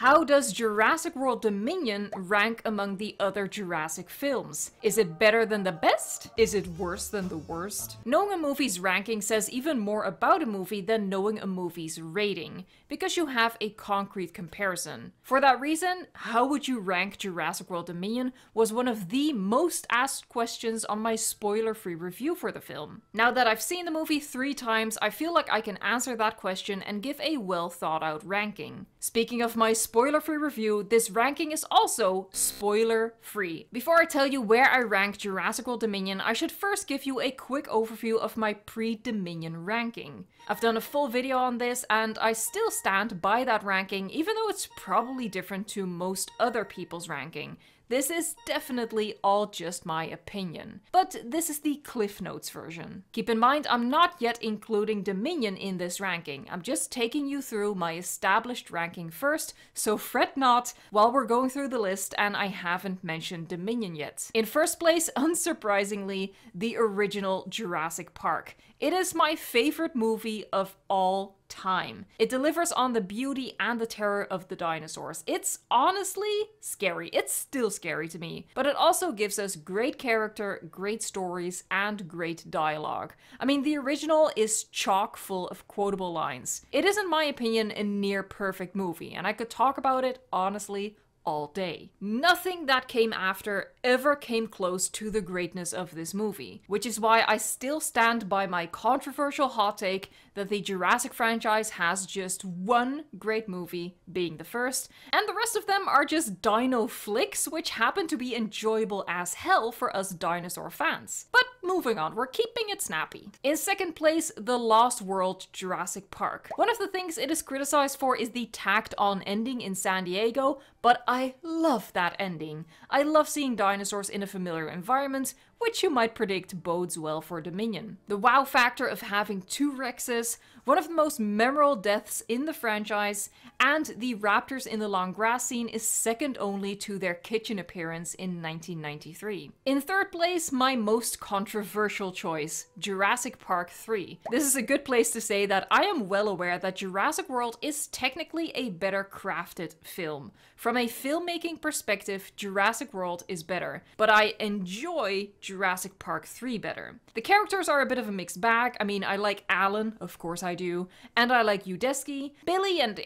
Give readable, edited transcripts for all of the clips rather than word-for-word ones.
How does Jurassic World Dominion rank among the other Jurassic films? Is it better than the best? Is it worse than the worst? Knowing a movie's ranking says even more about a movie than knowing a movie's rating, because you have a concrete comparison. For that reason, how would you rank Jurassic World Dominion was one of the most asked questions on my spoiler-free review for the film. Now that I've seen the movie 3 times, I feel like I can answer that question and give a well thought out ranking. Speaking of my spoiler-free review, this ranking is also spoiler-free. Before I tell you where I rank Jurassic World Dominion, I should first give you a quick overview of my pre-Dominion ranking. I've done a full video on this and I still stand by that ranking, even though it's probably different to most other people's ranking. This is definitely all just my opinion, but this is the Cliff Notes version. Keep in mind, I'm not yet including Dominion in this ranking. I'm just taking you through my established ranking first, so fret not while we're going through the list and I haven't mentioned Dominion yet. In first place, unsurprisingly, the original Jurassic Park. It is my favorite movie of all time. It delivers on the beauty and the terror of the dinosaurs. It's honestly scary. It's still scary to me, but it also gives us great character, great stories, and great dialogue. I mean, the original is chock full of quotable lines. It is, in my opinion, a near perfect movie, and I could talk about it honestly all day. Nothing that came after ever came close to the greatness of this movie, which is why I still stand by my controversial hot take that the Jurassic franchise has just one great movie, being the first, and the rest of them are just dino flicks which happen to be enjoyable as hell for us dinosaur fans. But moving on, we're keeping it snappy. In second place, The Lost World Jurassic Park. One of the things it is criticized for is the tacked on ending in San Diego, but I love that ending. I love seeing dinosaurs in a familiar environment, which you might predict bodes well for Dominion. The wow factor of having 2 Rexes, one of the most memorable deaths in the franchise, and the raptors in the long grass scene is second only to their kitchen appearance in 1993. In third place, my most controversial choice, Jurassic Park 3. This is a good place to say that I am well aware that Jurassic World is technically a better crafted film. From a filmmaking perspective, Jurassic World is better, but I enjoy Jurassic Park 3 better. The characters are a bit of a mixed bag. I mean, I like Alan, of course I do, and I like Udesky. Billy and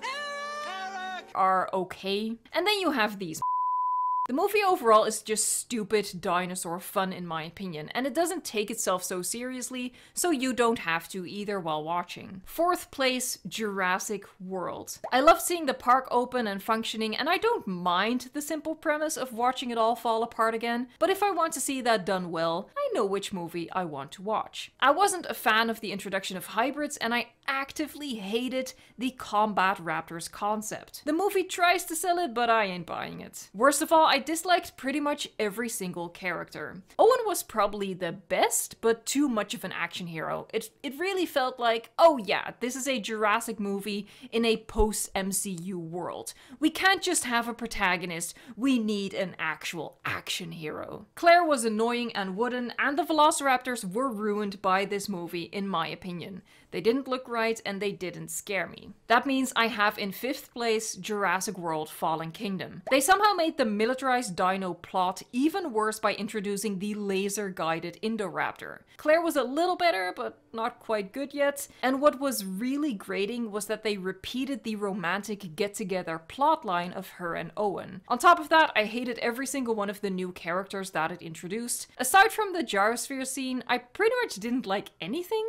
are okay. And then you have these. The movie overall is just stupid dinosaur fun in my opinion, and it doesn't take itself so seriously, so you don't have to either while watching. Fourth place, Jurassic World. I love seeing the park open and functioning, and I don't mind the simple premise of watching it all fall apart again, but if I want to see that done well, I know which movie I want to watch. I wasn't a fan of the introduction of hybrids, and I actively hated the combat raptors concept. The movie tries to sell it, but I ain't buying it. Worst of all, I disliked pretty much every single character. Owen was probably the best, but too much of an action hero. It really felt like, oh yeah, this is a Jurassic movie in a post-MCU world. We can't just have a protagonist, we need an actual action hero. Claire was annoying and wooden, and the Velociraptors were ruined by this movie in my opinion. They didn't look right and they didn't scare me. That means I have in 5th place Jurassic World Fallen Kingdom. They somehow made the militarized dino plot even worse by introducing the laser-guided Indoraptor. Claire was a little better, but not quite good yet. And what was really grating was that they repeated the romantic get-together plotline of her and Owen. On top of that, I hated every single one of the new characters that it introduced. Aside from the gyrosphere scene, I pretty much didn't like anything.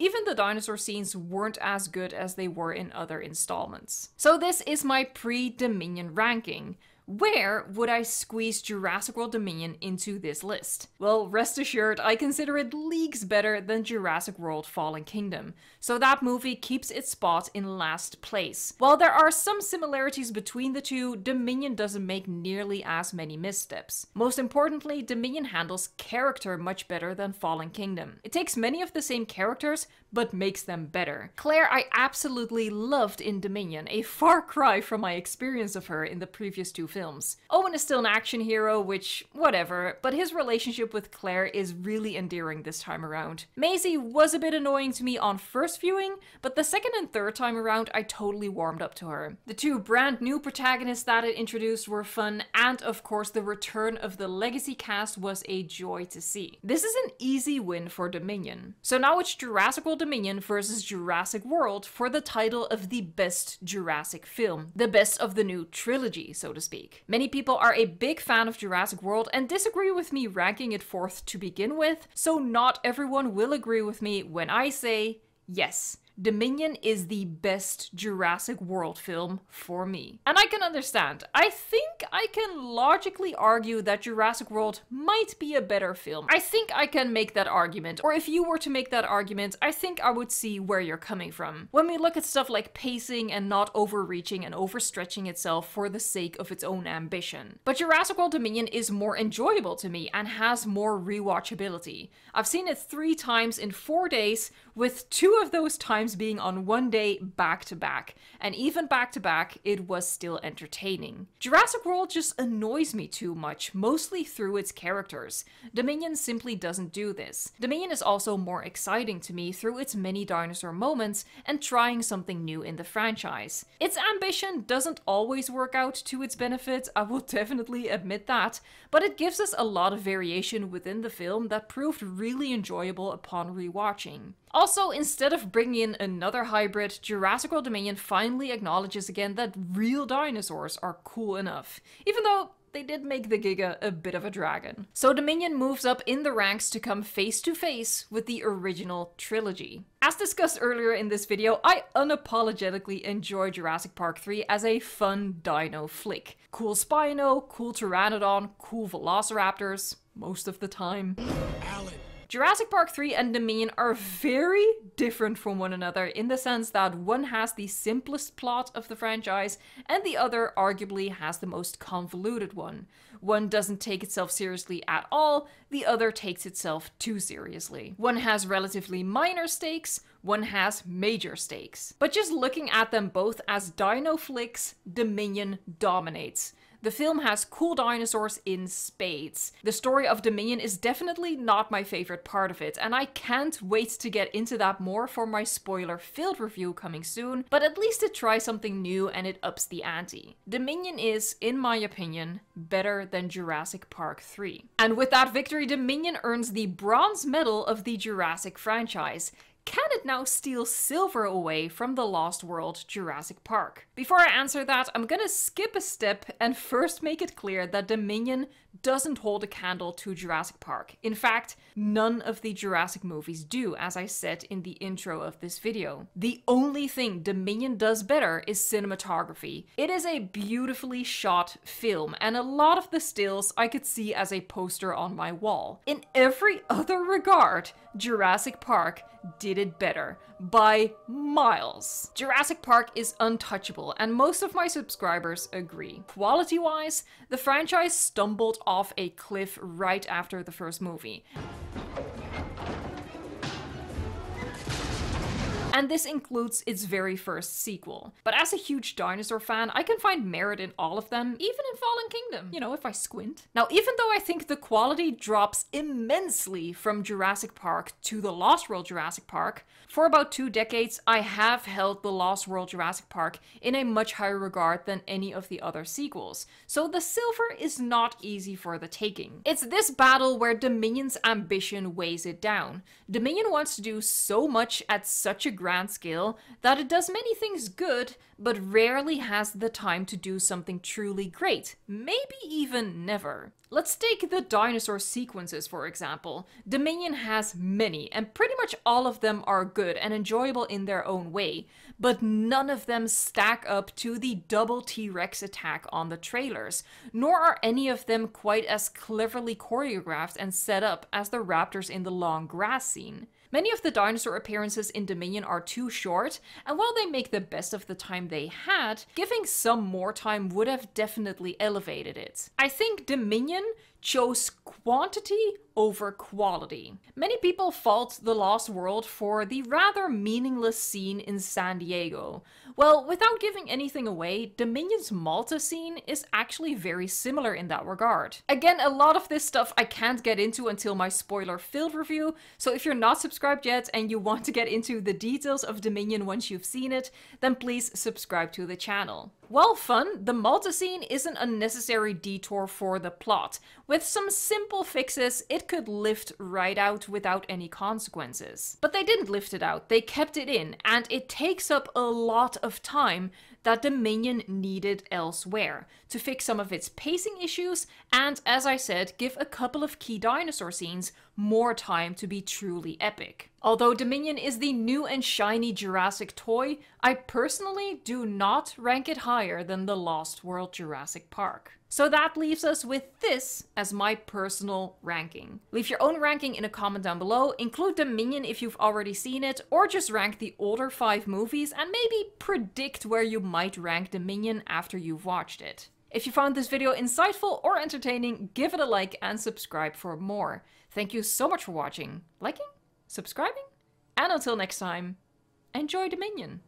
Even the dinosaur scenes weren't as good as they were in other installments. So this is my pre-Dominion ranking. Where would I squeeze Jurassic World Dominion into this list? Well, rest assured, I consider it leagues better than Jurassic World Fallen Kingdom, so that movie keeps its spot in last place. While there are some similarities between the two, Dominion doesn't make nearly as many missteps. Most importantly, Dominion handles character much better than Fallen Kingdom. It takes many of the same characters, but makes them better. Claire I absolutely loved in Dominion, a far cry from my experience of her in the previous two films. Owen is still an action hero, which, whatever, but his relationship with Claire is really endearing this time around. Maisie was a bit annoying to me on first viewing, but the second and third time around I totally warmed up to her. The two brand new protagonists that it introduced were fun, and of course the return of the legacy cast was a joy to see. This is an easy win for Dominion. So now it's Jurassic World Dominion versus Jurassic World for the title of the best Jurassic film. The best of the new trilogy, so to speak. Many people are a big fan of Jurassic World and disagree with me ranking it fourth to begin with, so not everyone will agree with me when I say, yes, Dominion is the best Jurassic World film for me. And I can understand. I think I can logically argue that Jurassic World might be a better film. I think I can make that argument. Or if you were to make that argument, I think I would see where you're coming from. When we look at stuff like pacing and not overreaching and overstretching itself for the sake of its own ambition. But Jurassic World Dominion is more enjoyable to me and has more rewatchability. I've seen it 3 times in 4 days, with 2 of those times being on one day back to back, and even back to back it was still entertaining. Jurassic World just annoys me too much, mostly through its characters. Dominion simply doesn't do this. Dominion is also more exciting to me through its many dinosaur moments and trying something new in the franchise. Its ambition doesn't always work out to its benefit, I will definitely admit that, but it gives us a lot of variation within the film that proved really enjoyable upon rewatching. Also, instead of bringing in another hybrid, Jurassic World Dominion finally acknowledges again that real dinosaurs are cool enough, even though they did make the Giga a bit of a dragon. So Dominion moves up in the ranks to come face to face with the original trilogy. As discussed earlier in this video, I unapologetically enjoy Jurassic Park 3 as a fun dino flick. Cool Spino, cool Pteranodon, cool Velociraptors, most of the time. Alan. Jurassic Park 3 and Dominion are very different from one another in the sense that one has the simplest plot of the franchise and the other arguably has the most convoluted one. One doesn't take itself seriously at all, the other takes itself too seriously. One has relatively minor stakes, one has major stakes. But just looking at them both as dino flicks, Dominion dominates. The film has cool dinosaurs in spades. The story of Dominion is definitely not my favorite part of it, and I can't wait to get into that more for my spoiler-filled review coming soon, but at least it tries something new and it ups the ante. Dominion is, in my opinion, better than Jurassic Park 3. And with that victory, Dominion earns the bronze medal of the Jurassic franchise. Can it now steal silver away from the Lost World Jurassic Park? Before I answer that, I'm gonna skip a step and first make it clear that Dominion doesn't hold a candle to Jurassic Park. In fact, none of the Jurassic movies do, as I said in the intro of this video. The only thing Dominion does better is cinematography. It is a beautifully shot film, and a lot of the stills I could see as a poster on my wall. In every other regard, Jurassic Park did it better, by miles. Jurassic Park is untouchable, and most of my subscribers agree. Quality-wise, the franchise stumbled off a cliff right after the first movie. And this includes its very first sequel. But as a huge dinosaur fan, I can find merit in all of them, even in Fallen Kingdom, you know, if I squint. Now, even though I think the quality drops immensely from Jurassic Park to the Lost World Jurassic Park, for about 2 decades, I have held the Lost World Jurassic Park in a much higher regard than any of the other sequels. So the silver is not easy for the taking. It's this battle where Dominion's ambition weighs it down. Dominion wants to do so much at such a grand scale that it does many things good, but rarely has the time to do something truly great, maybe even never. Let's take the dinosaur sequences for example. Dominion has many, and pretty much all of them are good and enjoyable in their own way, but none of them stack up to the double T-Rex attack on the trailers, nor are any of them quite as cleverly choreographed and set up as the raptors in the long grass scene. Many of the dinosaur appearances in Dominion are too short, and while they make the best of the time they had, giving some more time would have definitely elevated it. I think Dominion chose quantity over quality. Many people fault The Lost World for the rather meaningless scene in San Diego. Well, without giving anything away, Dominion's Malta scene is actually very similar in that regard. Again, a lot of this stuff I can't get into until my spoiler-filled review, so if you're not subscribed yet and you want to get into the details of Dominion once you've seen it, then please subscribe to the channel. While fun, the Malta scene is an unnecessary detour for the plot. With some simple fixes, it could lift right out without any consequences. But they didn't lift it out, they kept it in, and it takes up a lot of time that Dominion needed elsewhere to fix some of its pacing issues and, as I said, give a couple of key dinosaur scenes more time to be truly epic. Although Dominion is the new and shiny Jurassic toy, I personally do not rank it higher than the Lost World Jurassic Park. So that leaves us with this as my personal ranking. Leave your own ranking in a comment down below, include Dominion if you've already seen it, or just rank the older 5 movies and maybe predict where you might rank Dominion after you've watched it. If you found this video insightful or entertaining, give it a like and subscribe for more. Thank you so much for watching, liking, subscribing, and until next time, enjoy Dominion!